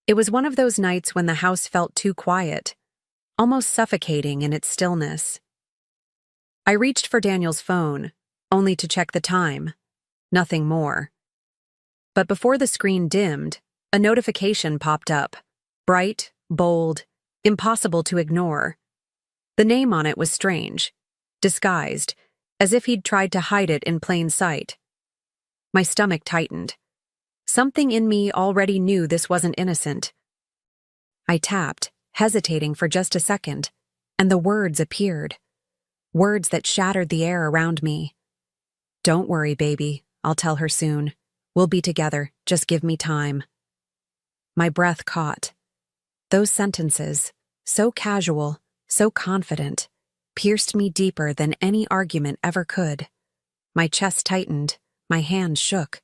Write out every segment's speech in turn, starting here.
It was one of those nights when the house felt too quiet, almost suffocating in its stillness. I reached for Daniel's phone, only to check the time. Nothing more. But before the screen dimmed, a notification popped up. Bright, bold, impossible to ignore. The name on it was strange, disguised, as if he'd tried to hide it in plain sight. My stomach tightened. Something in me already knew this wasn't innocent. I tapped, hesitating for just a second, and the words appeared. Words that shattered the air around me. "Don't worry, baby. I'll tell her soon. We'll be together. Just give me time." My breath caught. Those sentences, so casual, so confident, pierced me deeper than any argument ever could. My chest tightened, my hands shook,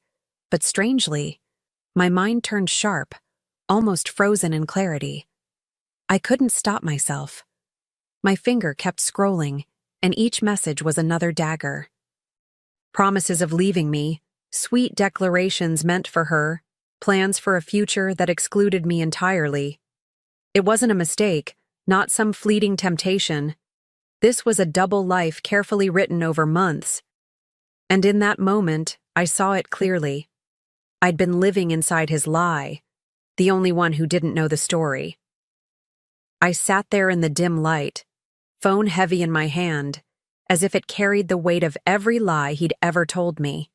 but strangely, my mind turned sharp, almost frozen in clarity. I couldn't stop myself. My finger kept scrolling, and each message was another dagger. Promises of leaving me, sweet declarations meant for her, plans for a future that excluded me entirely. It wasn't a mistake, not some fleeting temptation. This was a double life carefully written over months. And in that moment, I saw it clearly. I'd been living inside his lie, the only one who didn't know the story. I sat there in the dim light, phone heavy in my hand, as if it carried the weight of every lie he'd ever told me.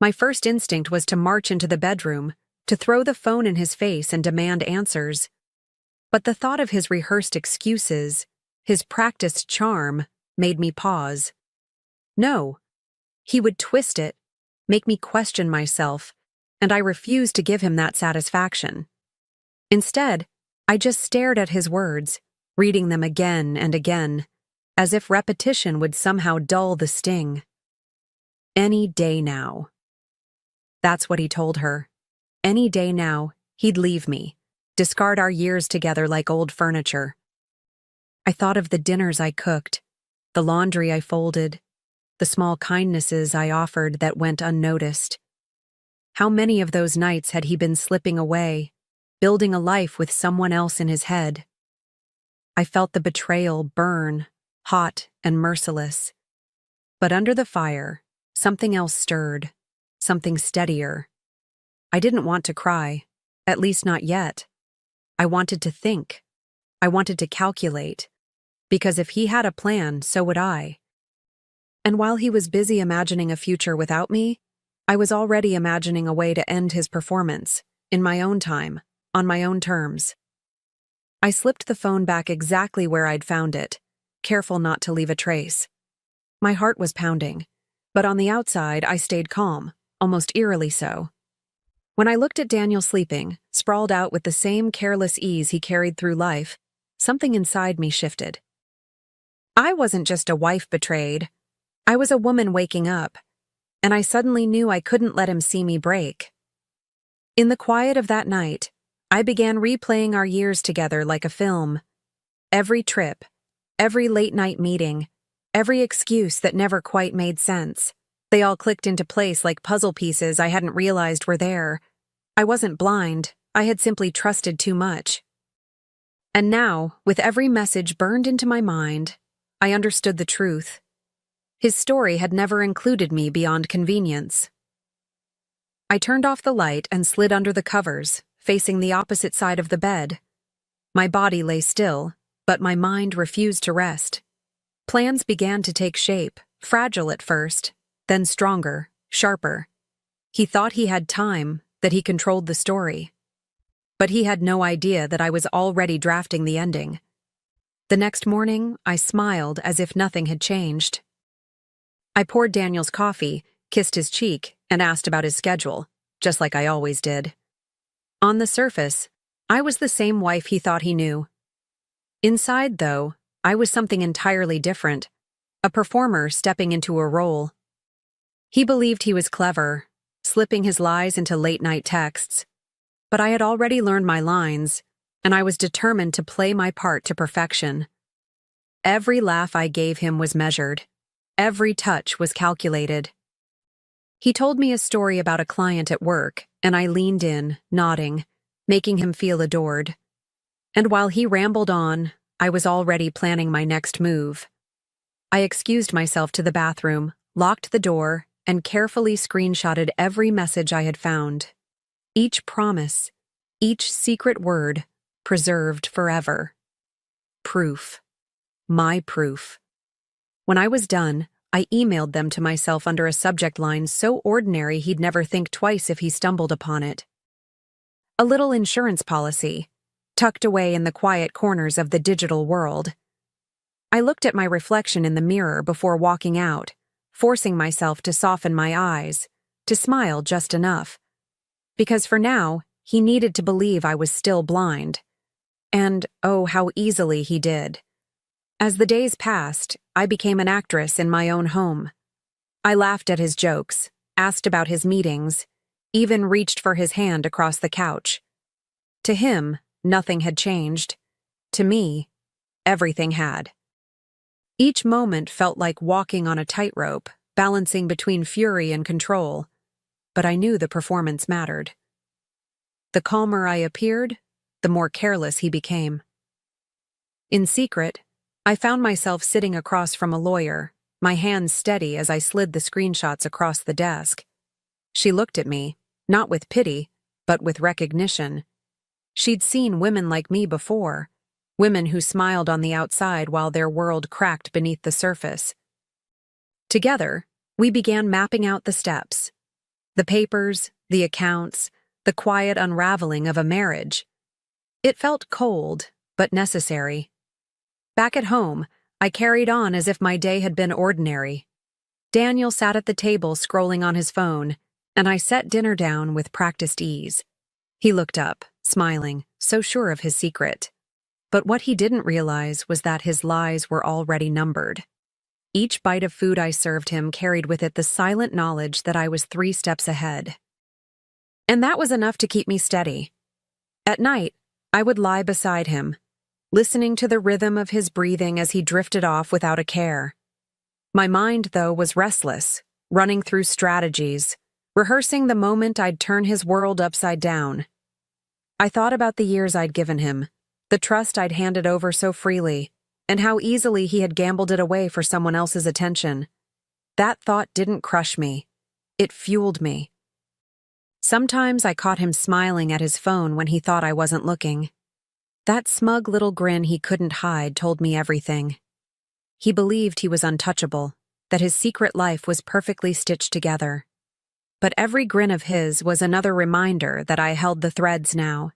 My first instinct was to march into the bedroom, to throw the phone in his face and demand answers. But the thought of his rehearsed excuses, his practiced charm, made me pause. No. He would twist it, make me question myself, and I refused to give him that satisfaction. Instead, I just stared at his words, reading them again and again, as if repetition would somehow dull the sting. Any day now. That's what he told her. Any day now, he'd leave me, discard our years together like old furniture. I thought of the dinners I cooked, the laundry I folded, the small kindnesses I offered that went unnoticed. How many of those nights had he been slipping away, building a life with someone else in his head? I felt the betrayal burn, hot and merciless. But under the fire, something else stirred, something steadier. I didn't want to cry, at least not yet. I wanted to think. I wanted to calculate. Because if he had a plan, so would I. And while he was busy imagining a future without me, I was already imagining a way to end his performance, in my own time, on my own terms. I slipped the phone back exactly where I'd found it, careful not to leave a trace. My heart was pounding, but on the outside I stayed calm, almost eerily so. When I looked at Daniel sleeping, sprawled out with the same careless ease he carried through life, something inside me shifted. I wasn't just a wife betrayed. I was a woman waking up, and I suddenly knew I couldn't let him see me break. In the quiet of that night, I began replaying our years together like a film. Every trip, every late-night meeting, every excuse that never quite made sense. They all clicked into place like puzzle pieces I hadn't realized were there. I wasn't blind, I had simply trusted too much. And now, with every message burned into my mind, I understood the truth. His story had never included me beyond convenience. I turned off the light and slid under the covers, facing the opposite side of the bed. My body lay still, but my mind refused to rest. Plans began to take shape, fragile at first, then stronger, sharper. He thought he had time, that he controlled the story. But he had no idea that I was already drafting the ending. The next morning, I smiled as if nothing had changed. I poured Daniel's coffee, kissed his cheek, and asked about his schedule, just like I always did. On the surface, I was the same wife he thought he knew. Inside, though, I was something entirely different, a performer stepping into a role. He believed he was clever, slipping his lies into late-night texts. But I had already learned my lines, and I was determined to play my part to perfection. Every laugh I gave him was measured. Every touch was calculated. He told me a story about a client at work, and I leaned in, nodding, making him feel adored. And while he rambled on, I was already planning my next move. I excused myself to the bathroom, locked the door, and carefully screenshotted every message I had found. Each promise, each secret word, preserved forever. Proof. My proof. When I was done, I emailed them to myself under a subject line so ordinary he'd never think twice if he stumbled upon it. A little insurance policy, tucked away in the quiet corners of the digital world. I looked at my reflection in the mirror before walking out, forcing myself to soften my eyes, to smile just enough. Because for now, he needed to believe I was still blind. And, oh, how easily he did. As the days passed, I became an actress in my own home. I laughed at his jokes, asked about his meetings, even reached for his hand across the couch. To him, nothing had changed. To me, everything had. Each moment felt like walking on a tightrope, balancing between fury and control. But I knew the performance mattered. The calmer I appeared, the more careless he became. In secret, I found myself sitting across from a lawyer, my hands steady as I slid the screenshots across the desk. She looked at me, not with pity, but with recognition. She'd seen women like me before, women who smiled on the outside while their world cracked beneath the surface. Together, we began mapping out the steps. The papers, the accounts, the quiet unraveling of a marriage. It felt cold, but necessary. Back at home, I carried on as if my day had been ordinary. Daniel sat at the table scrolling on his phone, and I set dinner down with practiced ease. He looked up, smiling, so sure of his secret. But what he didn't realize was that his lies were already numbered. Each bite of food I served him carried with it the silent knowledge that I was 3 steps ahead. And that was enough to keep me steady. At night, I would lie beside him, listening to the rhythm of his breathing as he drifted off without a care. My mind, though, was restless, running through strategies, rehearsing the moment I'd turn his world upside down. I thought about the years I'd given him, the trust I'd handed over so freely, and how easily he had gambled it away for someone else's attention. That thought didn't crush me. It fueled me. Sometimes I caught him smiling at his phone when he thought I wasn't looking. That smug little grin he couldn't hide told me everything. He believed he was untouchable, that his secret life was perfectly stitched together. But every grin of his was another reminder that I held the threads now,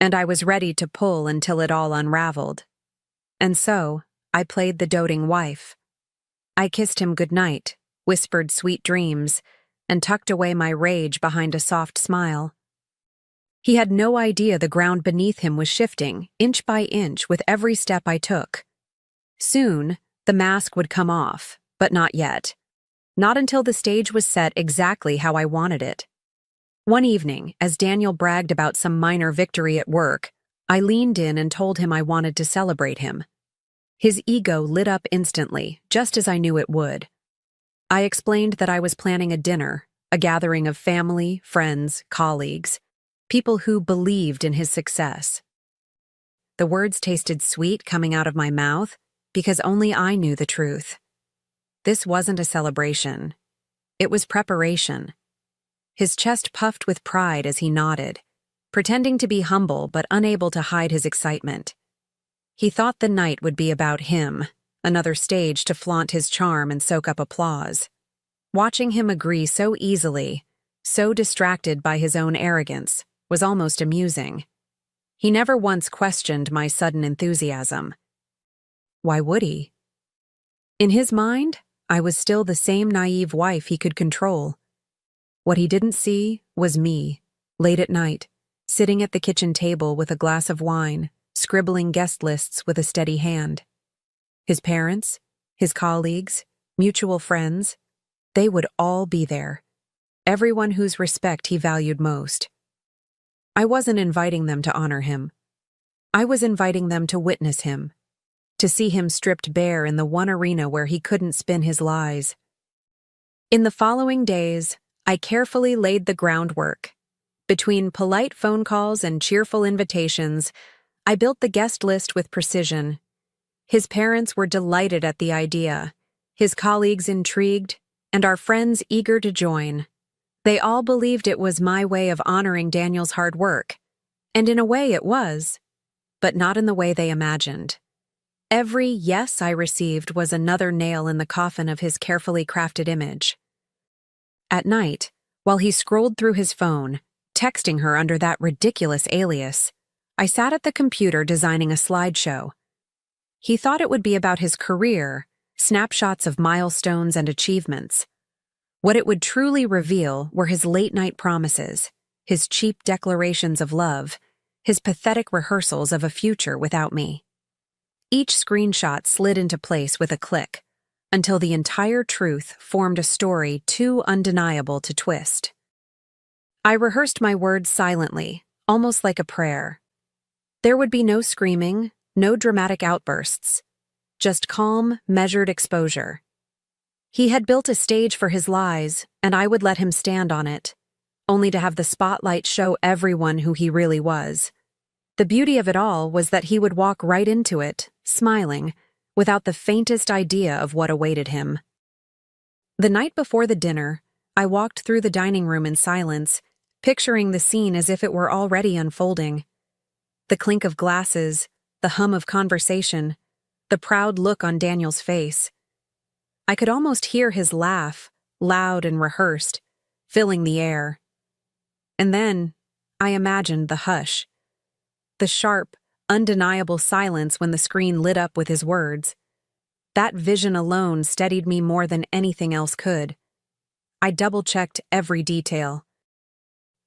and I was ready to pull until it all unraveled. And so, I played the doting wife. I kissed him goodnight, whispered sweet dreams, and tucked away my rage behind a soft smile. He had no idea the ground beneath him was shifting, inch by inch, with every step I took. Soon, the mask would come off, but not yet. Not until the stage was set exactly how I wanted it. One evening, as Daniel bragged about some minor victory at work, I leaned in and told him I wanted to celebrate him. His ego lit up instantly, just as I knew it would. I explained that I was planning a dinner, a gathering of family, friends, colleagues, people who believed in his success. The words tasted sweet coming out of my mouth because only I knew the truth. This wasn't a celebration. It was preparation. His chest puffed with pride as he nodded, pretending to be humble but unable to hide his excitement. He thought the night would be about him, another stage to flaunt his charm and soak up applause. Watching him agree so easily, so distracted by his own arrogance, was almost amusing. He never once questioned my sudden enthusiasm. Why would he? In his mind, I was still the same naive wife he could control. What he didn't see was me, late at night, sitting at the kitchen table with a glass of wine, scribbling guest lists with a steady hand. His parents, his colleagues, mutual friends, they would all be there. Everyone whose respect he valued most. I wasn't inviting them to honor him. I was inviting them to witness him, to see him stripped bare in the one arena where he couldn't spin his lies. In the following days, I carefully laid the groundwork, Between polite phone calls and cheerful invitations, I built the guest list with precision. His parents were delighted at the idea, his colleagues intrigued, and our friends eager to join. They all believed it was my way of honoring Daniel's hard work, and in a way it was, but not in the way they imagined. Every yes I received was another nail in the coffin of his carefully crafted image. At night, while he scrolled through his phone, texting her under that ridiculous alias, I sat at the computer designing a slideshow. He thought it would be about his career, snapshots of milestones and achievements. What it would truly reveal were his late-night promises, his cheap declarations of love, his pathetic rehearsals of a future without me. Each screenshot slid into place with a click, until the entire truth formed a story too undeniable to twist. I rehearsed my words silently, almost like a prayer. There would be no screaming, no dramatic outbursts, just calm, measured exposure. He had built a stage for his lies, and I would let him stand on it, only to have the spotlight show everyone who he really was. The beauty of it all was that he would walk right into it, smiling, without the faintest idea of what awaited him. The night before the dinner, I walked through the dining room in silence, picturing the scene as if it were already unfolding. The clink of glasses, the hum of conversation, the proud look on Daniel's face. I could almost hear his laugh, loud and rehearsed, filling the air. And then, I imagined the hush. The sharp, undeniable silence when the screen lit up with his words. That vision alone steadied me more than anything else could. I double-checked every detail.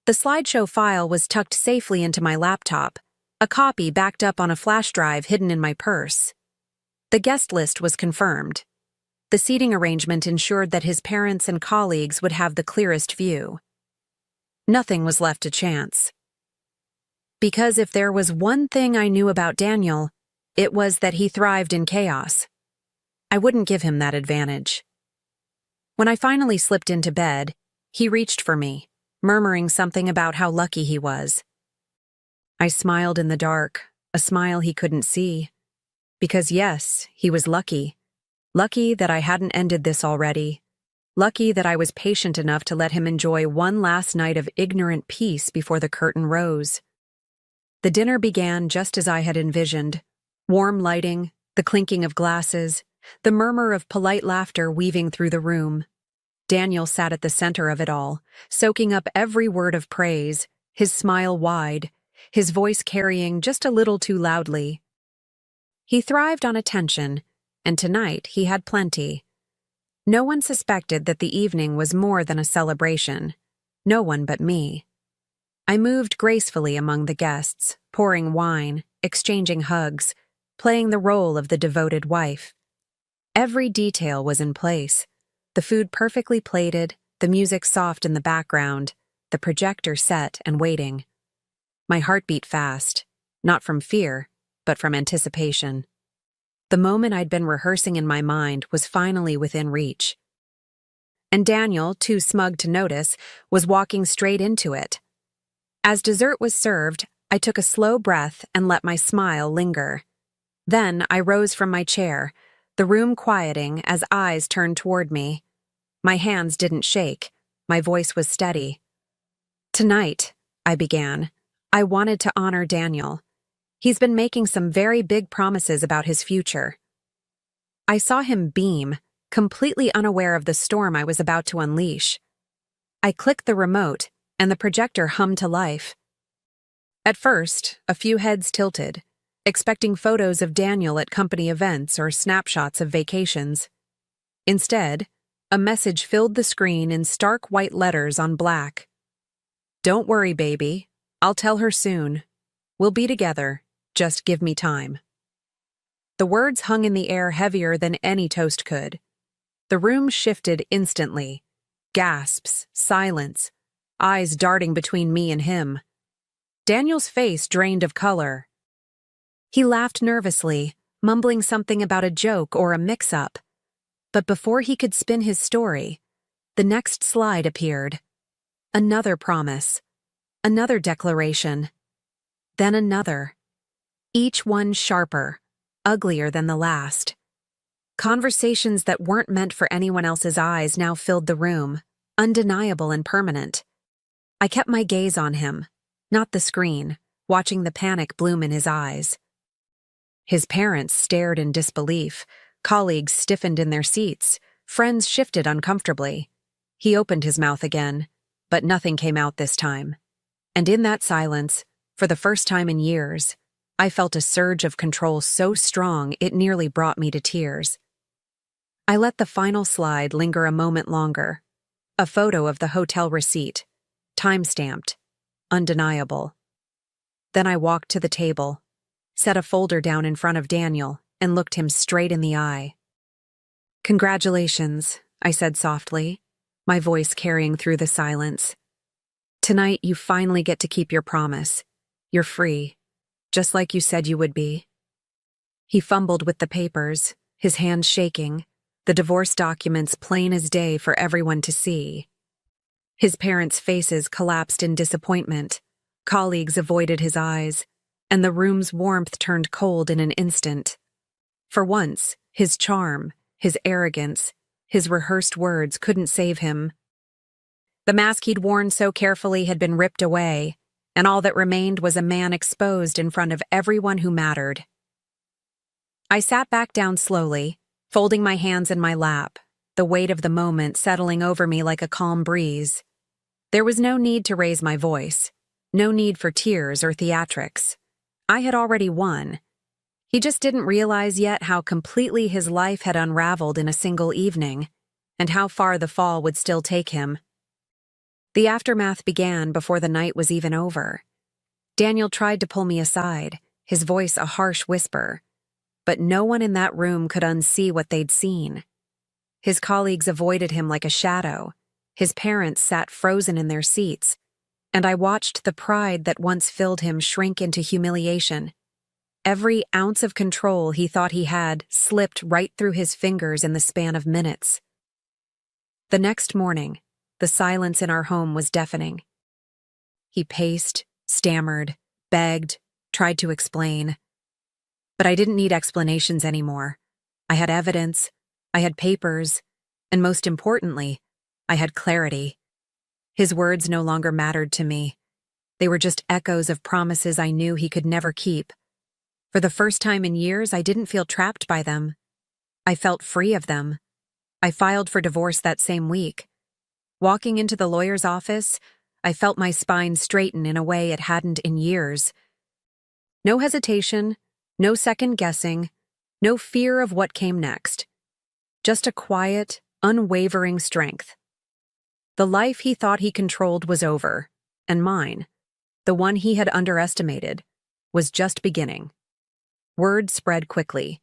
The slideshow file was tucked safely into my laptop, a copy backed up on a flash drive hidden in my purse. The guest list was confirmed. The seating arrangement ensured that his parents and colleagues would have the clearest view. Nothing was left to chance. Because if there was one thing I knew about Daniel, it was that he thrived in chaos. I wouldn't give him that advantage. When I finally slipped into bed, he reached for me, murmuring something about how lucky he was. I smiled in the dark, a smile he couldn't see. Because yes, he was lucky. Lucky that I hadn't ended this already. Lucky that I was patient enough to let him enjoy one last night of ignorant peace before the curtain rose. The dinner began just as I had envisioned. Warm lighting, the clinking of glasses, the murmur of polite laughter weaving through the room. Daniel sat at the center of it all, soaking up every word of praise, his smile wide, his voice carrying just a little too loudly. He thrived on attention, and tonight he had plenty. No one suspected that the evening was more than a celebration. No one but me. I moved gracefully among the guests, pouring wine, exchanging hugs, playing the role of the devoted wife. Every detail was in place. The food perfectly plated, the music soft in the background, the projector set and waiting. My heart beat fast, not from fear, but from anticipation. The moment I'd been rehearsing in my mind was finally within reach. And Daniel, too smug to notice, was walking straight into it. As dessert was served, I took a slow breath and let my smile linger. Then I rose from my chair, the room quieting as eyes turned toward me. My hands didn't shake. My voice was steady. "Tonight," I began, "I wanted to honor Daniel. He's been making some very big promises about his future." I saw him beam, completely unaware of the storm I was about to unleash. I clicked the remote, and the projector hummed to life. At first, a few heads tilted, expecting photos of Daniel at company events or snapshots of vacations. Instead, a message filled the screen in stark white letters on black. "Don't worry, baby. I'll tell her soon. We'll be together. Just give me time." The words hung in the air heavier than any toast could. The room shifted instantly. Gasps, silence, eyes darting between me and him. Daniel's face drained of color. He laughed nervously, mumbling something about a joke or a mix-up. But before he could spin his story, the next slide appeared. Another promise. Another declaration. Then another. Each one sharper, uglier than the last. Conversations that weren't meant for anyone else's eyes now filled the room, undeniable and permanent. I kept my gaze on him, not the screen, watching the panic bloom in his eyes. His parents stared in disbelief, colleagues stiffened in their seats, friends shifted uncomfortably. He opened his mouth again, but nothing came out this time. And in that silence, for the first time in years, I felt a surge of control so strong it nearly brought me to tears. I let the final slide linger a moment longer. A photo of the hotel receipt, time-stamped, undeniable. Then I walked to the table, set a folder down in front of Daniel, and looked him straight in the eye. "Congratulations," I said softly, my voice carrying through the silence. "Tonight you finally get to keep your promise. You're free, just like you said you would be." He fumbled with the papers, his hands shaking, the divorce documents plain as day for everyone to see. His parents' faces collapsed in disappointment, colleagues avoided his eyes, and the room's warmth turned cold in an instant. For once, his charm, his arrogance, his rehearsed words couldn't save him. The mask he'd worn so carefully had been ripped away, and all that remained was a man exposed in front of everyone who mattered. I sat back down slowly, folding my hands in my lap, the weight of the moment settling over me like a calm breeze. There was no need to raise my voice, no need for tears or theatrics. I had already won. He just didn't realize yet how completely his life had unraveled in a single evening, and how far the fall would still take him. The aftermath began before the night was even over. Daniel tried to pull me aside, his voice a harsh whisper, but no one in that room could unsee what they'd seen. His colleagues avoided him like a shadow, his parents sat frozen in their seats, and I watched the pride that once filled him shrink into humiliation. Every ounce of control he thought he had slipped right through his fingers in the span of minutes. The next morning, the silence in our home was deafening. He paced, stammered, begged, tried to explain. But I didn't need explanations anymore. I had evidence, I had papers, and most importantly, I had clarity. His words no longer mattered to me. They were just echoes of promises I knew he could never keep. For the first time in years, I didn't feel trapped by them. I felt free of them. I filed for divorce that same week. Walking into the lawyer's office, I felt my spine straighten in a way it hadn't in years. No hesitation, no second guessing, no fear of what came next. Just a quiet, unwavering strength. The life he thought he controlled was over, and mine, the one he had underestimated, was just beginning. Word spread quickly.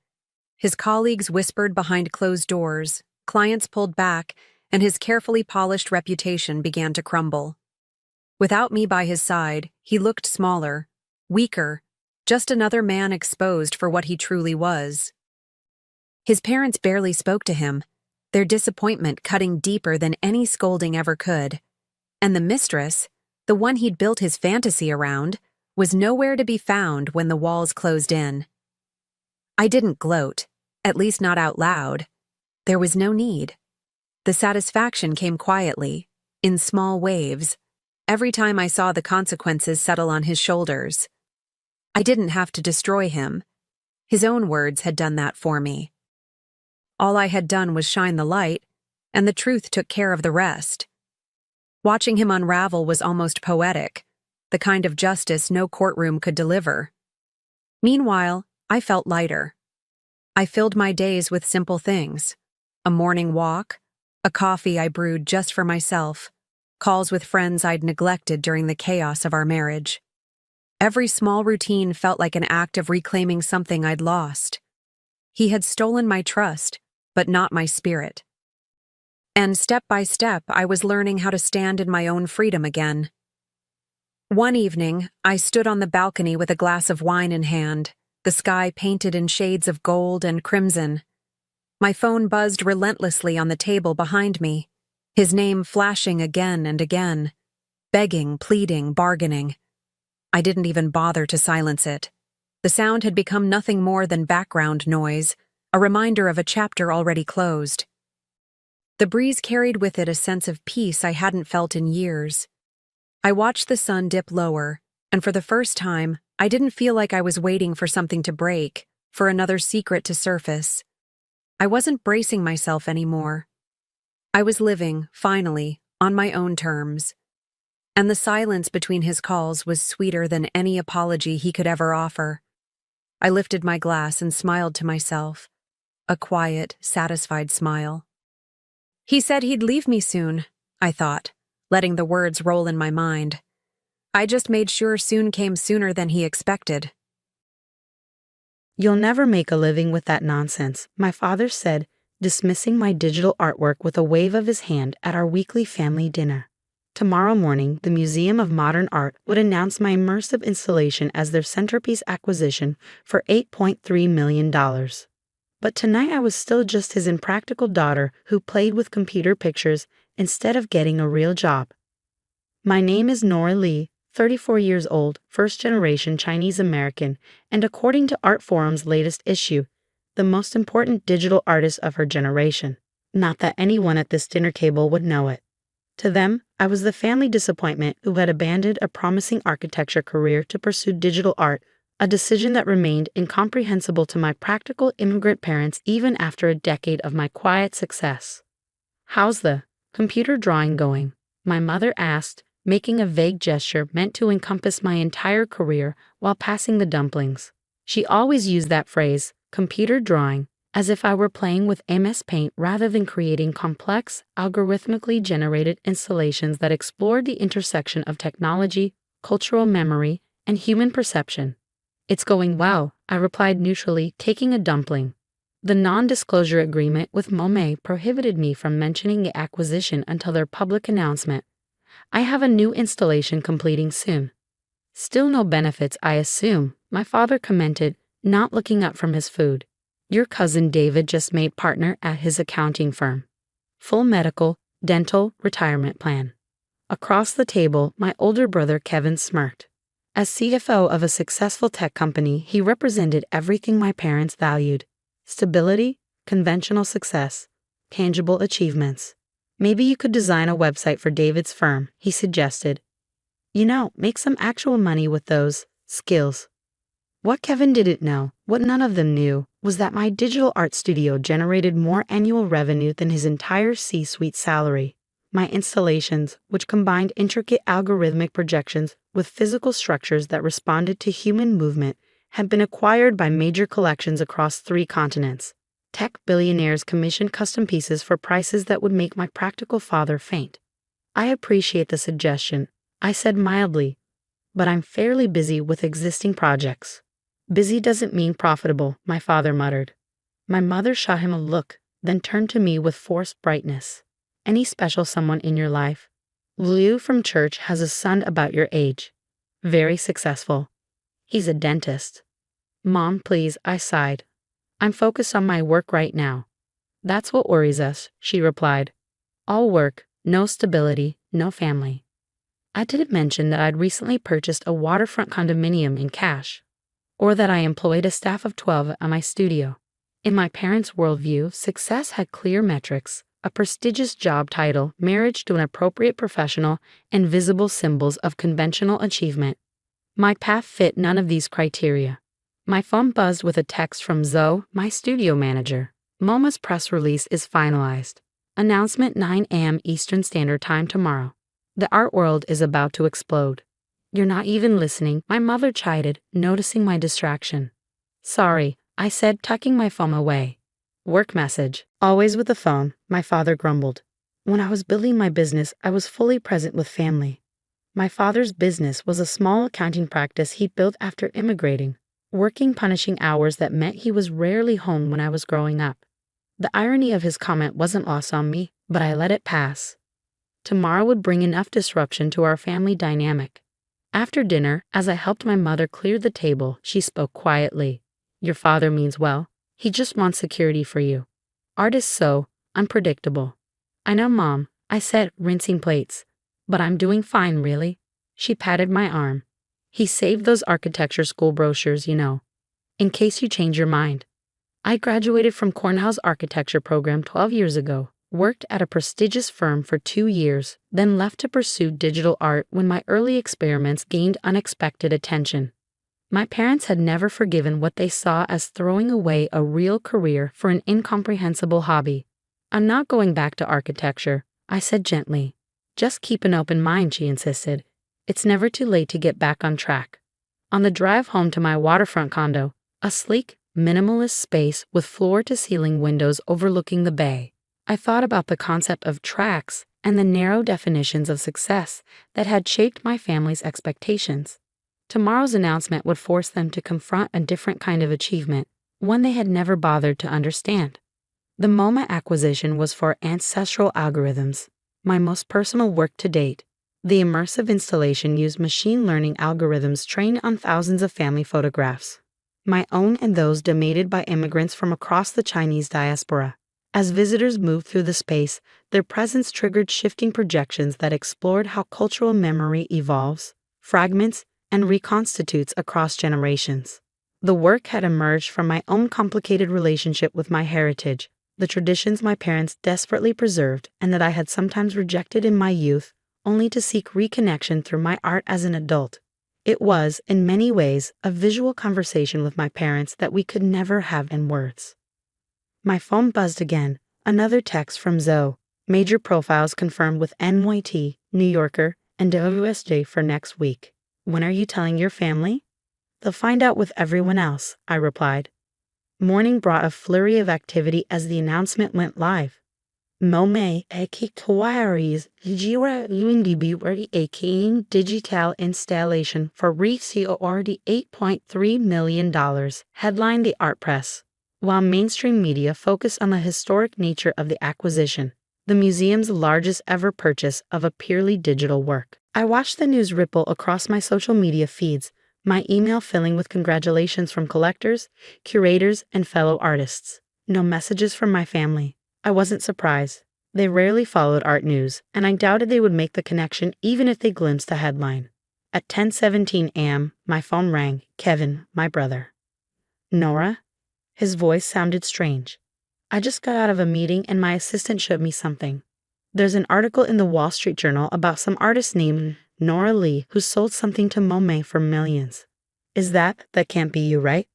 His colleagues whispered behind closed doors, clients pulled back, and his carefully polished reputation began to crumble. Without me by his side, he looked smaller, weaker, just another man exposed for what he truly was. His parents barely spoke to him, their disappointment cutting deeper than any scolding ever could. And the mistress, the one he'd built his fantasy around, was nowhere to be found when the walls closed in. I didn't gloat, at least not out loud. There was no need. The satisfaction came quietly, in small waves, every time I saw the consequences settle on his shoulders. I didn't have to destroy him. His own words had done that for me. All I had done was shine the light, and the truth took care of the rest. Watching him unravel was almost poetic, the kind of justice no courtroom could deliver. Meanwhile, I felt lighter. I filled my days with simple things: a morning walk, a coffee I brewed just for myself, calls with friends I'd neglected during the chaos of our marriage. Every small routine felt like an act of reclaiming something I'd lost. He had stolen my trust, but not my spirit. And step by step, I was learning how to stand in my own freedom again. One evening, I stood on the balcony with a glass of wine in hand, the sky painted in shades of gold and crimson. My phone buzzed relentlessly on the table behind me, his name flashing again and again. begging, pleading, bargaining. I didn't even bother to silence it. The sound had become nothing more than background noise, a reminder of a chapter already closed. The breeze carried with it a sense of peace I hadn't felt in years. I watched the sun dip lower, and for the first time, I didn't feel like I was waiting for something to break, for another secret to surface. I wasn't bracing myself anymore. I was living, finally, on my own terms. And the silence between his calls was sweeter than any apology he could ever offer. I lifted my glass and smiled to myself, a quiet, satisfied smile. He said he'd leave me soon, I thought, letting the words roll in my mind. I just made sure soon came sooner than he expected. "You'll never make a living with that nonsense," my father said, dismissing my digital artwork with a wave of his hand at our weekly family dinner. Tomorrow morning, the Museum of Modern Art would announce my immersive installation as their centerpiece acquisition for $8.3 million. But tonight I was still just his impractical daughter who played with computer pictures instead of getting a real job. My name is Nora Lee, 34 years old, first-generation Chinese-American, and according to Art Forum's latest issue, the most important digital artist of her generation. Not that anyone at this dinner table would know it. To them, I was the family disappointment who had abandoned a promising architecture career to pursue digital art, a decision that remained incomprehensible to my practical immigrant parents even after a decade of my quiet success. "How's the computer drawing going?" my mother asked, making a vague gesture meant to encompass my entire career while passing the dumplings. She always used that phrase, computer drawing, as if I were playing with MS Paint rather than creating complex, algorithmically generated installations that explored the intersection of technology, cultural memory, and human perception. "It's going well," I replied neutrally, taking a dumpling. The non-disclosure agreement with Momet prohibited me from mentioning the acquisition until their public announcement. "I have a new installation completing soon." "Still no benefits, I assume," my father commented, not looking up from his food. "Your cousin David just made partner at his accounting firm. Full medical, dental, retirement plan." Across the table, my older brother Kevin smirked. As CFO of a successful tech company, he represented everything my parents valued: stability, conventional success, tangible achievements. "Maybe you could design a website for David's firm," he suggested. Make some actual money with those skills." What Kevin didn't know, what none of them knew, was that my digital art studio generated more annual revenue than his entire C-suite salary. My installations, which combined intricate algorithmic projections with physical structures that responded to human movement, had been acquired by major collections across 3 continents. Tech billionaires commissioned custom pieces for prices that would make my practical father faint. "I appreciate the suggestion," I said mildly, "but I'm fairly busy with existing projects." "Busy doesn't mean profitable," my father muttered. My mother shot him a look, then turned to me with forced brightness. "Any special someone in your life?" "Lou from church has a son about your age. Very successful. He's a dentist." "Mom, please," I sighed. "I'm focused on my work right now." "That's what worries us," she replied. "All work, no stability, no family." I didn't mention that I'd recently purchased a waterfront condominium in cash, or that I employed a staff of 12 at my studio. In my parents' worldview, success had clear metrics, a prestigious job title, marriage to an appropriate professional, and visible symbols of conventional achievement. My path fit none of these criteria. My phone buzzed with a text from Zoe, my studio manager. "MoMA's press release is finalized. Announcement 9 a.m. Eastern Standard Time tomorrow. The art world is about to explode." "You're not even listening," my mother chided, noticing my distraction. "Sorry," I said, tucking my phone away. "Work message." "Always with the phone," my father grumbled. When I was building my business, I was fully present with family. My father's business was a small accounting practice he built after immigrating, working punishing hours that meant he was rarely home when I was growing up. The irony of his comment wasn't lost on me, but I let it pass. Tomorrow would bring enough disruption to our family dynamic. After dinner, as I helped my mother clear the table, she spoke quietly. "Your father means well. He just wants security for you. Art is so unpredictable." "I know, Mom," I said, rinsing plates. But I'm doing fine, really. She patted my arm. He saved those architecture school brochures, in case you change your mind. I graduated from Cornell's architecture program 12 years ago, worked at a prestigious firm for 2 years, then left to pursue digital art when my early experiments gained unexpected attention. My parents had never forgiven what they saw as throwing away a real career for an incomprehensible hobby. I'm not going back to architecture, I said gently. Just keep an open mind, she insisted. It's never too late to get back on track. On the drive home to my waterfront condo, a sleek, minimalist space with floor-to-ceiling windows overlooking the bay, I thought about the concept of tracks and the narrow definitions of success that had shaped my family's expectations. Tomorrow's announcement would force them to confront a different kind of achievement, one they had never bothered to understand. The MoMA acquisition was for ancestral algorithms, my most personal work to date. The immersive installation used machine learning algorithms trained on thousands of family photographs, my own and those donated by immigrants from across the Chinese diaspora. As visitors moved through the space, their presence triggered shifting projections that explored how cultural memory evolves, fragments, and reconstitutes across generations. The work had emerged from my own complicated relationship with my heritage, the traditions my parents desperately preserved and that I had sometimes rejected in my youth, only to seek reconnection through my art as an adult. It was, in many ways, a visual conversation with my parents that we could never have in words. My phone buzzed again, another text from Zoe. Major profiles confirmed with NYT, New Yorker, and WSJ for next week. When are you telling your family? They'll find out with everyone else, I replied. Morning brought a flurry of activity as the announcement went live. MoMA Ekikwaris Jira Lundibi Aking Digital Installation for already $8.3 million, headlined the art press. While mainstream media focused on the historic nature of the acquisition, the museum's largest ever purchase of a purely digital work, I watched the news ripple across my social media feeds, my email filling with congratulations from collectors, curators, and fellow artists. No messages from my family. I wasn't surprised. They rarely followed art news, and I doubted they would make the connection even if they glimpsed a headline. At 10:17 a.m., my phone rang. Kevin, my brother. Nora? His voice sounded strange. I just got out of a meeting and my assistant showed me something. There's an article in the Wall Street Journal about some artist named Nora Lee who sold something to MoMA for millions. That can't be you, right?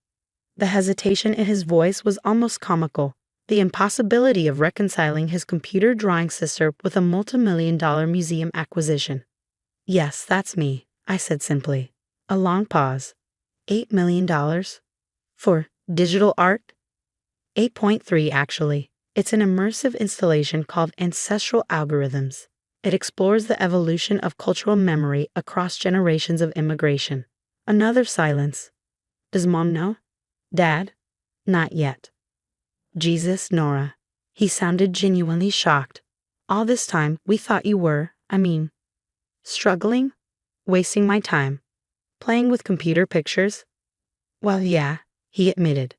The hesitation in his voice was almost comical. The impossibility of reconciling his computer drawing sister with a multi-million-dollar museum acquisition. Yes, that's me, I said simply. A long pause. $8 million? For digital art? 8.3 actually. It's an immersive installation called Ancestral Algorithms. It explores the evolution of cultural memory across generations of immigration. Another silence. Does Mom know? Dad? Not yet. Jesus, Nora. He sounded genuinely shocked. All this time, we thought you were, struggling? Wasting my time? Playing with computer pictures? Well, yeah, he admitted.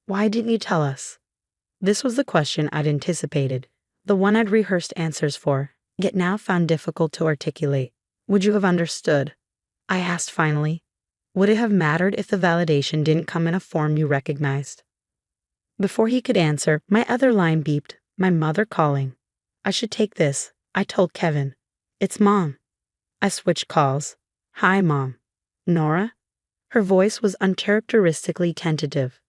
Why didn't you tell us? This was the question I'd anticipated, the one I'd rehearsed answers for, yet now found difficult to articulate. Would you have understood? I asked finally. Would it have mattered if the validation didn't come in a form you recognized? Before he could answer, my other line beeped, my mother calling. I should take this, I told Kevin. It's Mom. I switched calls. Hi, Mom. Nora? Her voice was uncharacteristically tentative.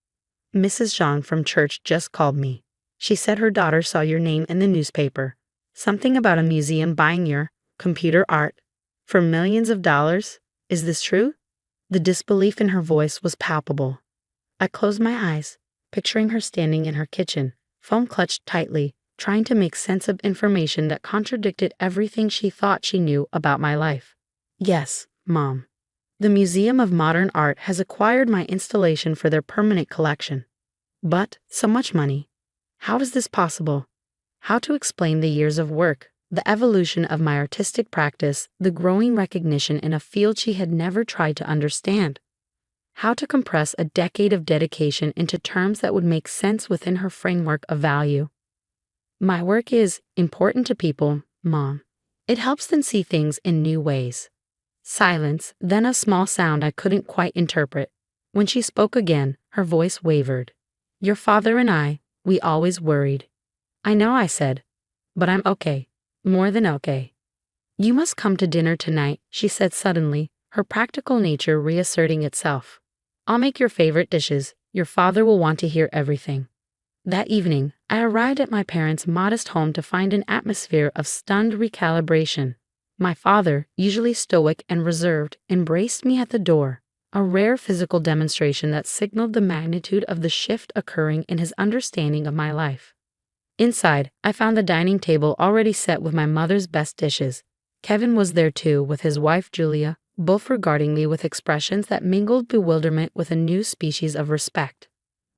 Mrs. Jean from church just called me. She said her daughter saw your name in the newspaper. Something about a museum buying your computer art for millions of dollars. Is this true? The disbelief in her voice was palpable. I closed my eyes, picturing her standing in her kitchen, phone clutched tightly, trying to make sense of information that contradicted everything she thought she knew about my life. Yes, Mom. The Museum of Modern Art has acquired my installation for their permanent collection. But so much money. How is this possible? How to explain the years of work, the evolution of my artistic practice, the growing recognition in a field she had never tried to understand? How to compress a decade of dedication into terms that would make sense within her framework of value? My work is important to people, Mom. It helps them see things in new ways. Silence, then a small sound I couldn't quite interpret. When she spoke again, her voice wavered. Your father and I, we always worried. I know, I said. But I'm okay. More than okay. You must come to dinner tonight, she said suddenly, her practical nature reasserting itself. I'll make your favorite dishes. Your father will want to hear everything. That evening, I arrived at my parents' modest home to find an atmosphere of stunned recalibration. My father, usually stoic and reserved, embraced me at the door, a rare physical demonstration that signaled the magnitude of the shift occurring in his understanding of my life. Inside, I found the dining table already set with my mother's best dishes. Kevin was there too, with his wife Julia, both regarding me with expressions that mingled bewilderment with a new species of respect.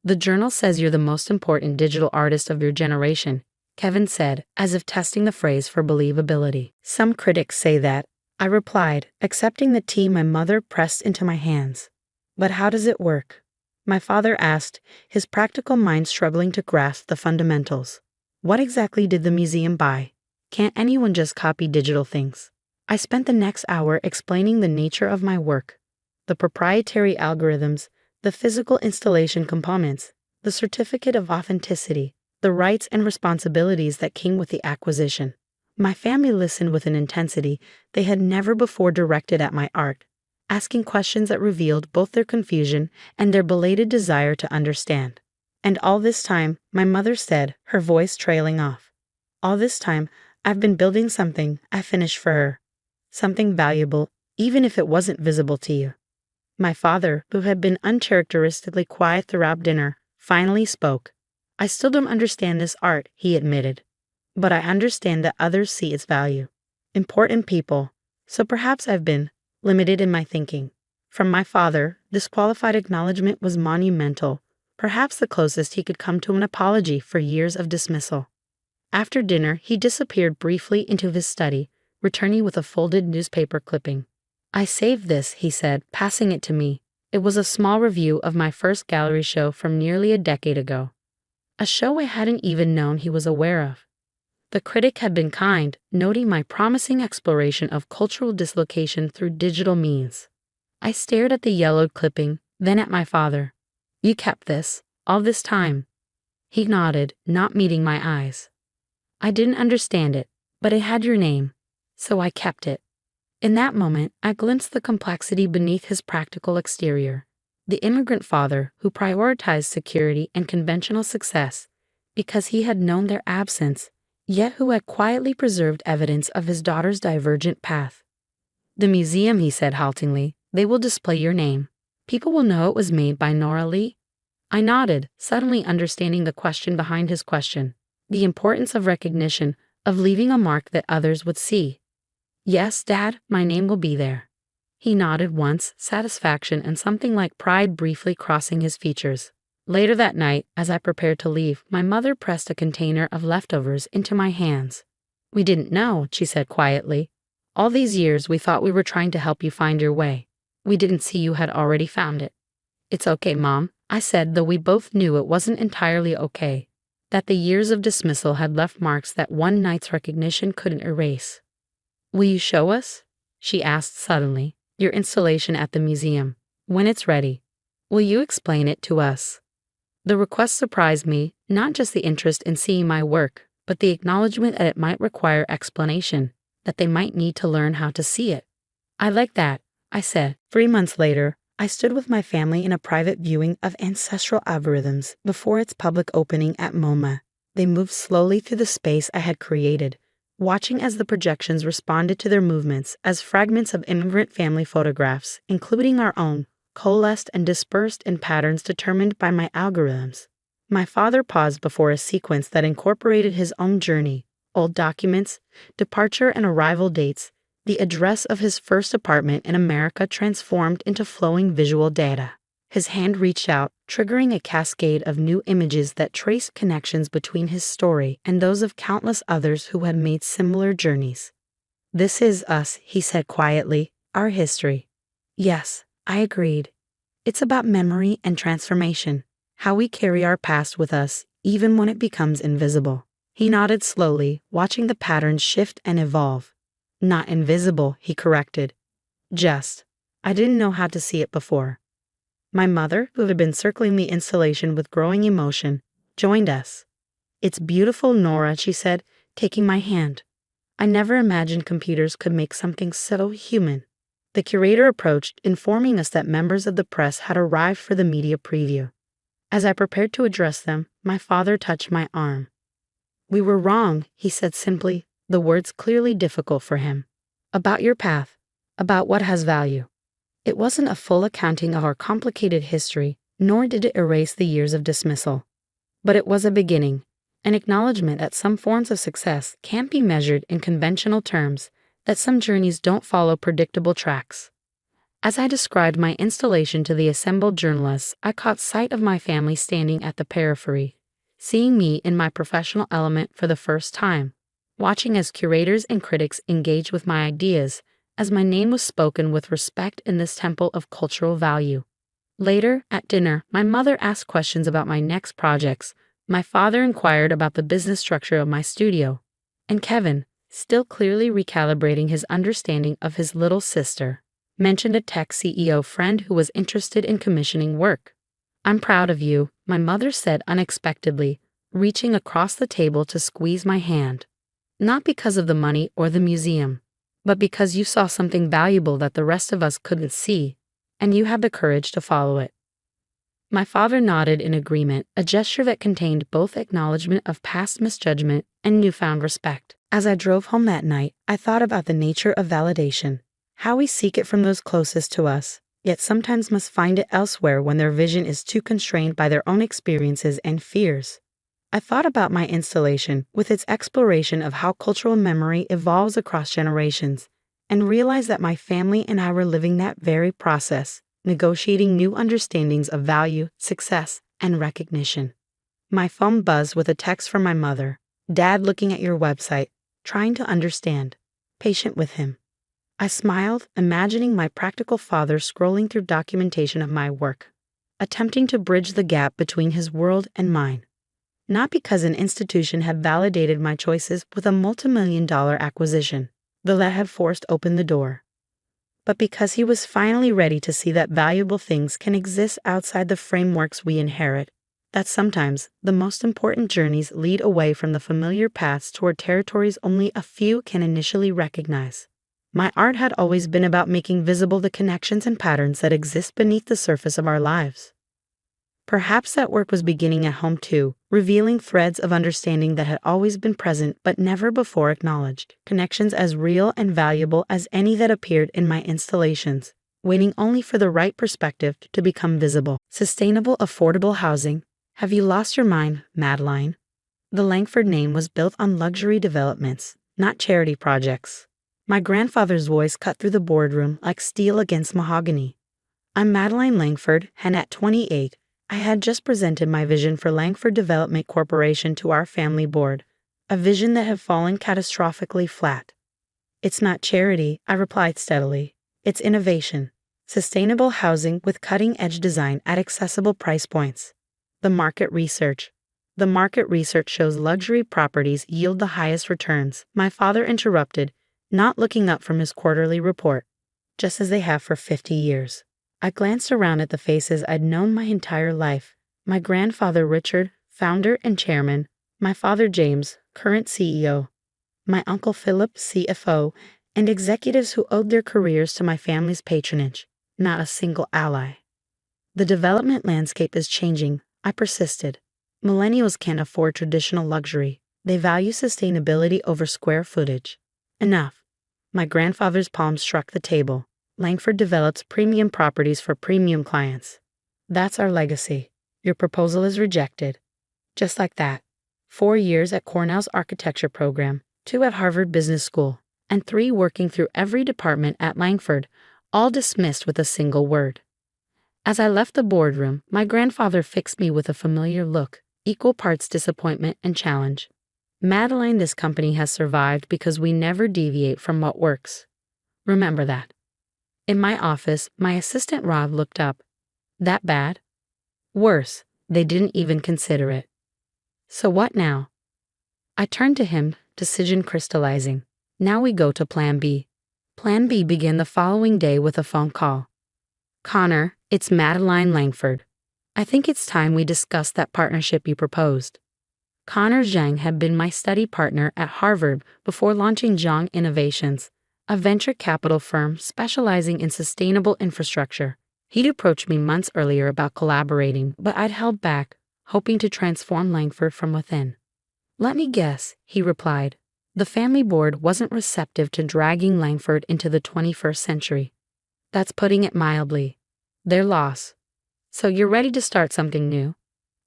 The journal says you're the most important digital artist of your generation, Kevin said, as if testing the phrase for believability. Some critics say that, I replied, accepting the tea my mother pressed into my hands. But how does it work? My father asked, his practical mind struggling to grasp the fundamentals. What exactly did the museum buy? Can't anyone just copy digital things? I spent the next hour explaining the nature of my work, the proprietary algorithms, the physical installation components, the certificate of authenticity, the rights and responsibilities that came with the acquisition. My family listened with an intensity they had never before directed at my art, asking questions that revealed both their confusion and their belated desire to understand. And all this time, my mother said, her voice trailing off, all this time, I've been building something I finished for her. Something valuable, even if it wasn't visible to you. My father, who had been uncharacteristically quiet throughout dinner, finally spoke. I still don't understand this art, he admitted. But I understand that others see its value. Important people. So perhaps I've been limited in my thinking. From my father, this qualified acknowledgement was monumental, perhaps the closest he could come to an apology for years of dismissal. After dinner, he disappeared briefly into his study, returning with a folded newspaper clipping. I saved this, he said, passing it to me. It was a small review of my first gallery show from nearly a decade ago. A show I hadn't even known he was aware of. The critic had been kind, noting my promising exploration of cultural dislocation through digital means. I stared at the yellowed clipping, then at my father. You kept this, all this time. He nodded, not meeting my eyes. I didn't understand it, but it had your name, so I kept it. In that moment, I glimpsed the complexity beneath his practical exterior. The immigrant father who prioritized security and conventional success because he had known their absence, yet who had quietly preserved evidence of his daughter's divergent path. The museum, he said haltingly, they will display your name. People will know it was made by Nora Lee. I nodded, suddenly understanding the question behind his question. The importance of recognition, of leaving a mark that others would see. Yes, Dad, my name will be there. He nodded once, satisfaction and something like pride briefly crossing his features. Later that night, as I prepared to leave, my mother pressed a container of leftovers into my hands. We didn't know, she said quietly. All these years we thought we were trying to help you find your way. We didn't see you had already found it. It's okay, Mom, I said, though we both knew it wasn't entirely okay. That the years of dismissal had left marks that one night's recognition couldn't erase. Will you show us? She asked suddenly. Your installation at the museum. When it's ready. Will you explain it to us? The request surprised me, not just the interest in seeing my work, but the acknowledgement that it might require explanation, that they might need to learn how to see it. I like that, I said. 3 months later, I stood with my family in a private viewing of ancestral algorithms before its public opening at MoMA. They moved slowly through the space I had created, watching as the projections responded to their movements as fragments of immigrant family photographs, including our own, coalesced and dispersed in patterns determined by my algorithms. My father paused before a sequence that incorporated his own journey, old documents, departure and arrival dates, the address of his first apartment in America transformed into flowing visual data. His hand reached out, triggering a cascade of new images that traced connections between his story and those of countless others who had made similar journeys. This is us, he said quietly, our history. Yes, I agreed. It's about memory and transformation, how we carry our past with us, even when it becomes invisible. He nodded slowly, watching the patterns shift and evolve. Not invisible, he corrected. Just. I didn't know how to see it before. My mother, who had been circling the installation with growing emotion, joined us. It's beautiful, Nora, she said, taking my hand. I never imagined computers could make something so human. The curator approached, informing us that members of the press had arrived for the media preview. As I prepared to address them, my father touched my arm. We were wrong, he said simply, the words clearly difficult for him. About your path, about what has value. It wasn't a full accounting of our complicated history, nor did it erase the years of dismissal. But it was a beginning, an acknowledgement that some forms of success can't be measured in conventional terms, that some journeys don't follow predictable tracks. As I described my installation to the assembled journalists, I caught sight of my family standing at the periphery, seeing me in my professional element for the first time, watching as curators and critics engaged with my ideas, as my name was spoken with respect in this temple of cultural value. Later, at dinner, my mother asked questions about my next projects, my father inquired about the business structure of my studio, and Kevin, still clearly recalibrating his understanding of his little sister, mentioned a tech CEO friend who was interested in commissioning work. I'm proud of you, my mother said unexpectedly, reaching across the table to squeeze my hand. Not because of the money or the museum, but because you saw something valuable that the rest of us couldn't see, and you had the courage to follow it. My father nodded in agreement, a gesture that contained both acknowledgement of past misjudgment and newfound respect. As I drove home that night, I thought about the nature of validation, how we seek it from those closest to us, yet sometimes must find it elsewhere when their vision is too constrained by their own experiences and fears. I thought about my installation, with its exploration of how cultural memory evolves across generations, and realized that my family and I were living that very process, negotiating new understandings of value, success, and recognition. My phone buzzed with a text from my mother. Dad looking at your website, trying to understand, patient with him. I smiled, imagining my practical father scrolling through documentation of my work, attempting to bridge the gap between his world and mine. Not because an institution had validated my choices with a multimillion-dollar acquisition, though that had forced open the door, but because he was finally ready to see that valuable things can exist outside the frameworks we inherit, that sometimes the most important journeys lead away from the familiar paths toward territories only a few can initially recognize. My art had always been about making visible the connections and patterns that exist beneath the surface of our lives. Perhaps that work was beginning at home too, revealing threads of understanding that had always been present but never before acknowledged, connections as real and valuable as any that appeared in my installations, waiting only for the right perspective to become visible. Sustainable, affordable housing. Have you lost your mind, Madeline? The Langford name was built on luxury developments, not charity projects. My grandfather's voice cut through the boardroom like steel against mahogany. I'm Madeline Langford, and at 28, I had just presented my vision for Langford Development Corporation to our family board, a vision that had fallen catastrophically flat. It's not charity, I replied steadily. It's innovation. Sustainable housing with cutting-edge design at accessible price points. The market research shows luxury properties yield the highest returns, my father interrupted, not looking up from his quarterly report, just as they have for 50 years. I glanced around at the faces I'd known my entire life. My grandfather Richard, founder and chairman, my father James, current CEO, my uncle Philip, CFO, and executives who owed their careers to my family's patronage, not a single ally. The development landscape is changing, I persisted. Millennials can't afford traditional luxury. They value sustainability over square footage. Enough. My grandfather's palm struck the table. Langford develops premium properties for premium clients. That's our legacy. Your proposal is rejected. Just like that. 4 years at Cornell's architecture program, 2 at Harvard Business School, and 3 working through every department at Langford, all dismissed with a single word. As I left the boardroom, my grandfather fixed me with a familiar look, equal parts disappointment and challenge. Madeline, this company has survived because we never deviate from what works. Remember that. In my office, my assistant Rob looked up. That bad? Worse, they didn't even consider it. So what now? I turned to him, decision crystallizing. Now we go to Plan B. Plan B began the following day with a phone call. Connor, it's Madeline Langford. I think it's time we discuss that partnership you proposed. Connor Zhang had been my study partner at Harvard before launching Zhang Innovations, a venture capital firm specializing in sustainable infrastructure. He'd approached me months earlier about collaborating, but I'd held back, hoping to transform Langford from within. Let me guess, he replied. The family board wasn't receptive to dragging Langford into the 21st century. That's putting it mildly. Their loss. So you're ready to start something new?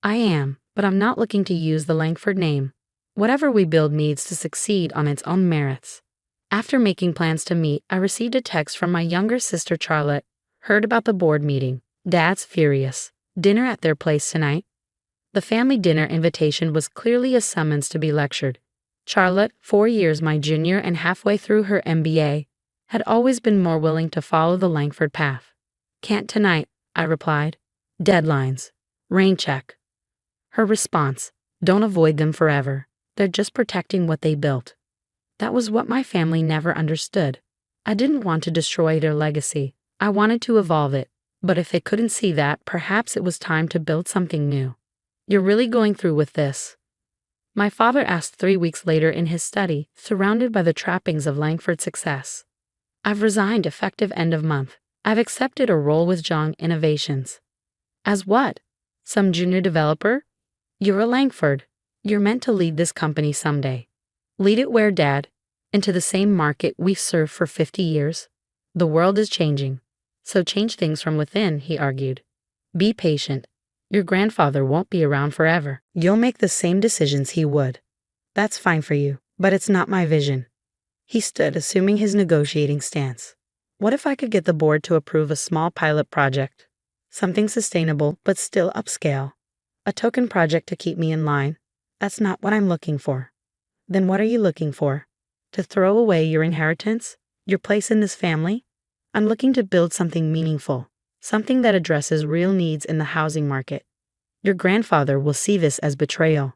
I am, but I'm not looking to use the Langford name. Whatever we build needs to succeed on its own merits. After making plans to meet, I received a text from my younger sister Charlotte. Heard about the board meeting. Dad's furious. Dinner at their place tonight? The family dinner invitation was clearly a summons to be lectured. Charlotte, 4 years my junior and halfway through her MBA, had always been more willing to follow the Langford path. Can't tonight, I replied. Deadlines. Rain check. Her response, don't avoid them forever. They're just protecting what they built. That was what my family never understood. I didn't want to destroy their legacy. I wanted to evolve it. But if they couldn't see that, perhaps it was time to build something new. You're really going through with this? My father asked 3 weeks later in his study, surrounded by the trappings of Langford's success. I've resigned effective end of month. I've accepted a role with Zhang Innovations. As what? Some junior developer? You're a Langford. You're meant to lead this company someday. Lead it where, Dad? Into the same market we've served for 50 years? The world is changing. So change things from within, he argued. Be patient. Your grandfather won't be around forever. You'll make the same decisions he would. That's fine for you, but it's not my vision. He stood, assuming his negotiating stance. What if I could get the board to approve a small pilot project? Something sustainable, but still upscale. A token project to keep me in line. That's not what I'm looking for. Then what are you looking for? To throw away your inheritance? Your place in this family? I'm looking to build something meaningful. Something that addresses real needs in the housing market. Your grandfather will see this as betrayal.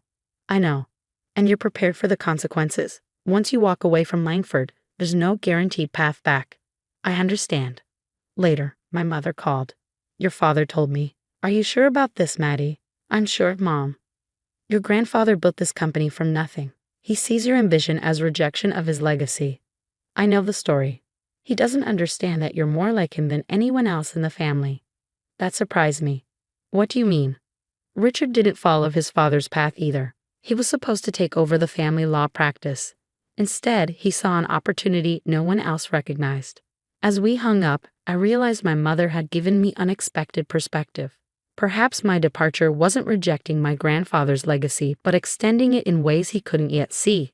I know. And you're prepared for the consequences. Once you walk away from Langford, there's no guaranteed path back. I understand. Later, my mother called. Your father told me. Are you sure about this, Maddie? I'm sure, Mom. Your grandfather built this company from nothing. He sees your ambition as rejection of his legacy. I know the story. He doesn't understand that you're more like him than anyone else in the family. That surprised me. What do you mean? Richard didn't follow his father's path either. He was supposed to take over the family law practice. Instead, he saw an opportunity no one else recognized. As we hung up, I realized my mother had given me unexpected perspective. Perhaps my departure wasn't rejecting my grandfather's legacy, but extending it in ways he couldn't yet see.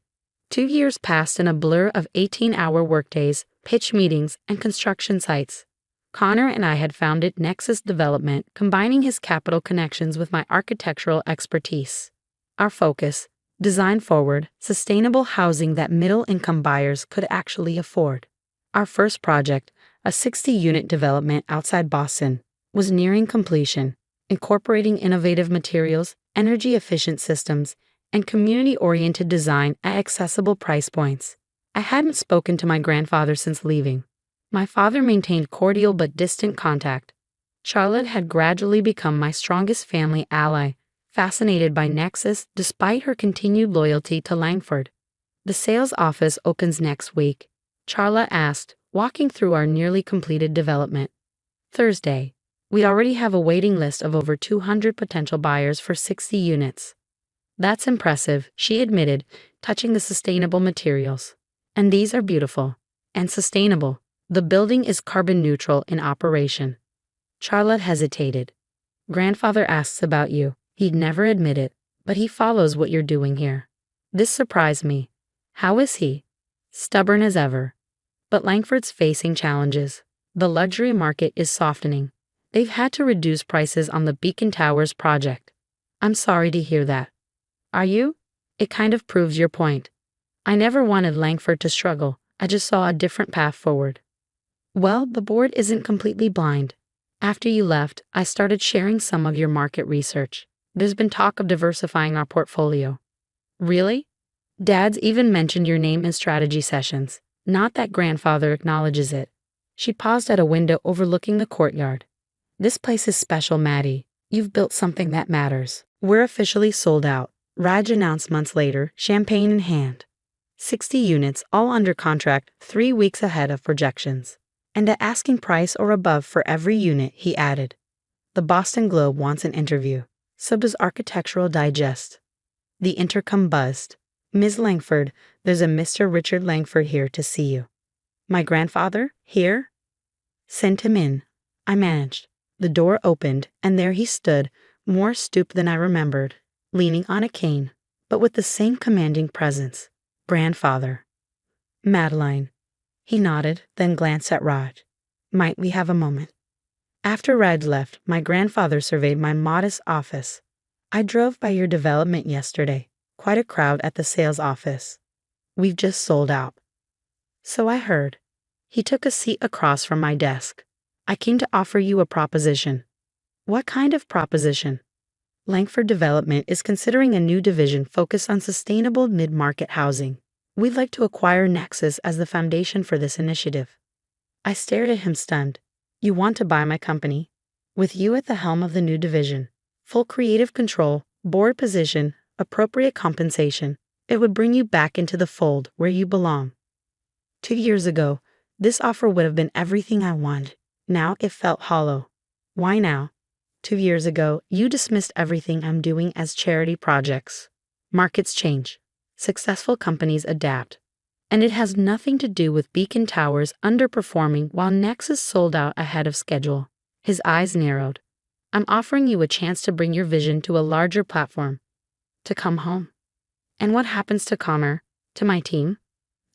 2 years passed in a blur of 18-hour workdays, pitch meetings, and construction sites. Connor and I had founded Nexus Development, combining his capital connections with my architectural expertise. Our focus, design-forward, sustainable housing that middle-income buyers could actually afford. Our first project, a 60-unit development outside Boston, was nearing completion, incorporating innovative materials, energy-efficient systems, and community-oriented design at accessible price points. I hadn't spoken to my grandfather since leaving. My father maintained cordial but distant contact. Charlotte had gradually become my strongest family ally, fascinated by Nexus despite her continued loyalty to Langford. The sales office opens next week, Charlotte asked, walking through our nearly completed development. Thursday. We already have a waiting list of over 200 potential buyers for 60 units. That's impressive, she admitted, touching the sustainable materials. And these are beautiful. And sustainable. The building is carbon neutral in operation. Charlotte hesitated. Grandfather asks about you. He'd never admit it, but he follows what you're doing here. This surprised me. How is he? Stubborn as ever. But Langford's facing challenges. The luxury market is softening. They've had to reduce prices on the Beacon Towers project. I'm sorry to hear that. Are you? It kind of proves your point. I never wanted Langford to struggle. I just saw a different path forward. Well, the board isn't completely blind. After you left, I started sharing some of your market research. There's been talk of diversifying our portfolio. Really? Dad's even mentioned your name in strategy sessions. Not that grandfather acknowledges it. She paused at a window overlooking the courtyard. This place is special, Maddie. You've built something that matters. We're officially sold out, Raj announced months later, champagne in hand. 60 units, all under contract, 3 weeks ahead of projections. And at asking price or above for every unit, he added. The Boston Globe wants an interview. So does Architectural Digest. The intercom buzzed. Ms. Langford, there's a Mr. Richard Langford here to see you. My grandfather? Here? Send him in. I managed. The door opened, and there he stood, more stooped than I remembered, leaning on a cane, but with the same commanding presence. Grandfather. Madeline. He nodded, then glanced at Raj. Might we have a moment? After Raj left, my grandfather surveyed my modest office. I drove by your development yesterday. Quite a crowd at the sales office. We've just sold out. So I heard. He took a seat across from my desk. I came to offer you a proposition. What kind of proposition? Langford Development is considering a new division focused on sustainable mid-market housing. We'd like to acquire Nexus as the foundation for this initiative. I stared at him stunned. You want to buy my company? With you at the helm of the new division, full creative control, board position, appropriate compensation, it would bring you back into the fold where you belong. 2 years ago, this offer would have been everything I wanted. Now it felt hollow. Why now? 2 years ago, you dismissed everything I'm doing as charity projects. Markets change. Successful companies adapt. And it has nothing to do with Beacon Towers underperforming while Nexus sold out ahead of schedule. His eyes narrowed. I'm offering you a chance to bring your vision to a larger platform. To come home. And what happens to Connor? To my team?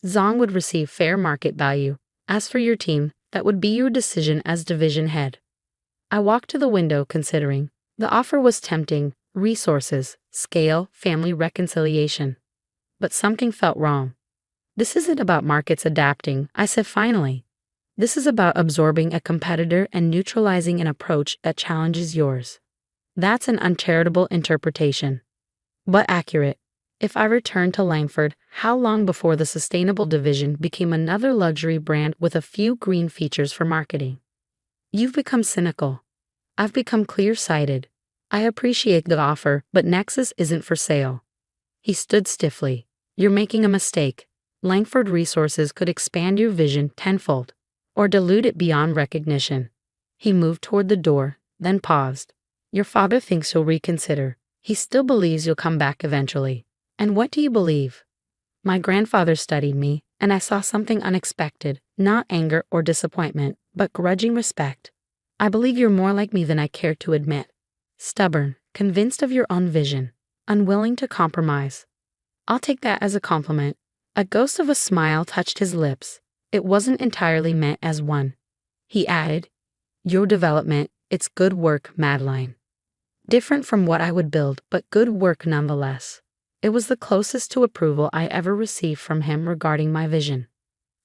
Zong would receive fair market value. As for your team, that would be your decision as division head. I walked to the window considering. The offer was tempting, resources, scale, family reconciliation. But something felt wrong. This isn't about markets adapting, I said finally. This is about absorbing a competitor and neutralizing an approach that challenges yours. That's an uncharitable interpretation. But accurate. If I returned to Langford, how long before the sustainable division became another luxury brand with a few green features for marketing? You've become cynical. I've become clear-sighted. I appreciate the offer, but Nexus isn't for sale. He stood stiffly. You're making a mistake. Langford Resources could expand your vision tenfold, or dilute it beyond recognition. He moved toward the door, then paused. Your father thinks you'll reconsider. He still believes you'll come back eventually. And what do you believe? My grandfather studied me, and I saw something unexpected, not anger or disappointment, but grudging respect. I believe you're more like me than I care to admit. Stubborn, convinced of your own vision, unwilling to compromise. I'll take that as a compliment. A ghost of a smile touched his lips. It wasn't entirely meant as one. He added, Your development, it's good work, Madeline. Different from what I would build, but good work nonetheless. It was the closest to approval I ever received from him regarding my vision.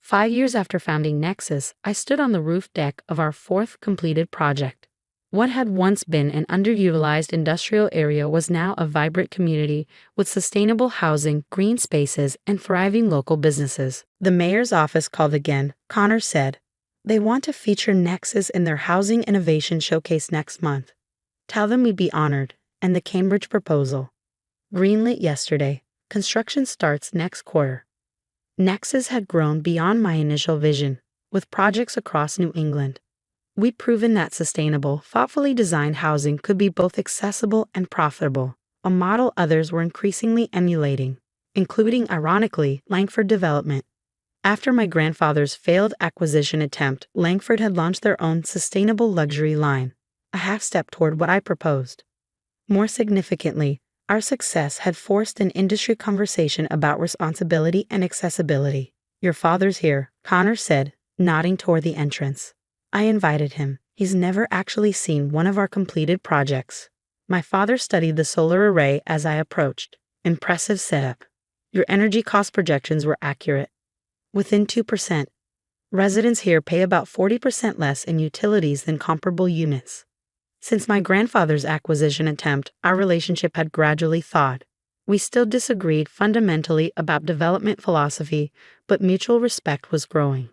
5 years after founding Nexus, I stood on the roof deck of our 4th completed project. What had once been an underutilized industrial area was now a vibrant community with sustainable housing, green spaces, and thriving local businesses. The mayor's office called again. Connor said, They want to feature Nexus in their Housing Innovation Showcase next month. Tell them we'd be honored. And the Cambridge proposal. Greenlit yesterday. Construction starts next quarter. Nexus had grown beyond my initial vision, with projects across New England. We'd proven that sustainable, thoughtfully designed housing could be both accessible and profitable, a model others were increasingly emulating, including, ironically, Langford Development. After my grandfather's failed acquisition attempt, Langford had launched their own sustainable luxury line, a half step toward what I proposed. More significantly, our success had forced an industry conversation about responsibility and accessibility. Your father's here, Connor said, nodding toward the entrance. I invited him. He's never actually seen one of our completed projects. My father studied the solar array as I approached. Impressive setup. Your energy cost projections were accurate. Within 2%. Residents here pay about 40% less in utilities than comparable units. Since my grandfather's acquisition attempt, our relationship had gradually thawed. We still disagreed fundamentally about development philosophy, but mutual respect was growing.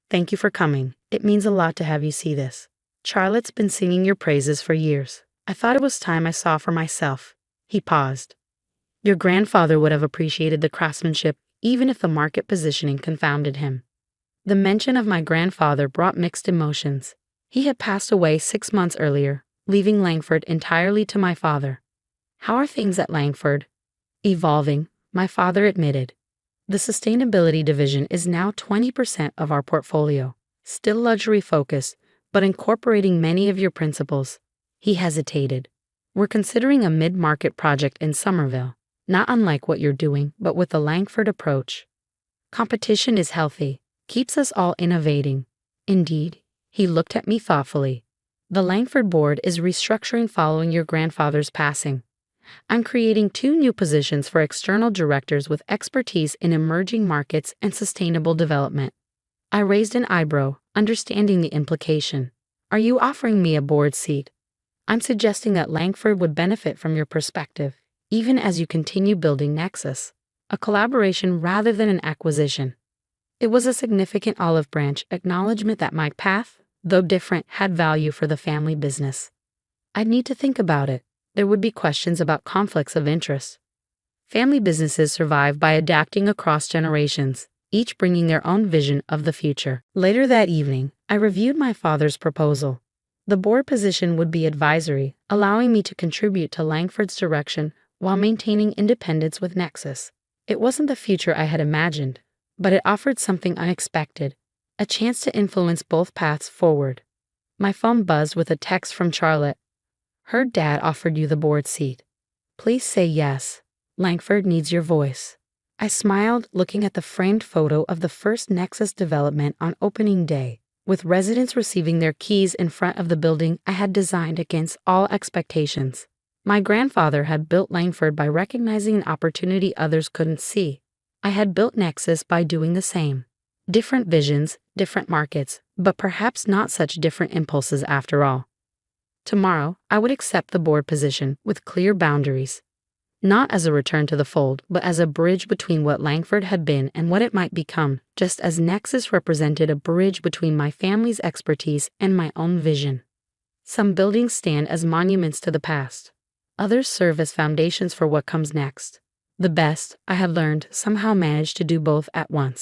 Thank you for coming. It means a lot to have you see this. Charlotte's been singing your praises for years. I thought it was time I saw for myself. He paused. Your grandfather would have appreciated the craftsmanship, even if the market positioning confounded him. The mention of my grandfather brought mixed emotions. He had passed away 6 months earlier, leaving Langford entirely to my father. How are things at Langford? Evolving, my father admitted. The sustainability division is now 20% of our portfolio, still luxury focused, but incorporating many of your principles. He hesitated. We're considering a mid-market project in Somerville, not unlike what you're doing, but with the Langford approach. Competition is healthy, keeps us all innovating. Indeed, he looked at me thoughtfully. The Langford board is restructuring following your grandfather's passing. I'm creating 2 new positions for external directors with expertise in emerging markets and sustainable development. I raised an eyebrow, understanding the implication. Are you offering me a board seat? I'm suggesting that Langford would benefit from your perspective, even as you continue building Nexus, a collaboration rather than an acquisition. It was a significant olive branch acknowledgement that my path, though different, had value for the family business. I'd need to think about it. There would be questions about conflicts of interest. Family businesses survive by adapting across generations, each bringing their own vision of the future. Later that evening, I reviewed my father's proposal. The board position would be advisory, allowing me to contribute to Langford's direction while maintaining independence with Nexus. It wasn't the future I had imagined, but it offered something unexpected, a chance to influence both paths forward. My phone buzzed with a text from Charlotte. Heard Dad offered you the board seat. Please say yes. Langford needs your voice. I smiled, looking at the framed photo of the first Nexus development on opening day, with residents receiving their keys in front of the building I had designed against all expectations. My grandfather had built Langford by recognizing an opportunity others couldn't see. I had built Nexus by doing the same. Different visions, different markets, but perhaps not such different impulses after all. Tomorrow, I would accept the board position with clear boundaries. Not as a return to the fold, but as a bridge between what Langford had been and what it might become, just as Nexus represented a bridge between my family's expertise and my own vision. Some buildings stand as monuments to the past. Others serve as foundations for what comes next. The best, I had learned, somehow managed to do both at once.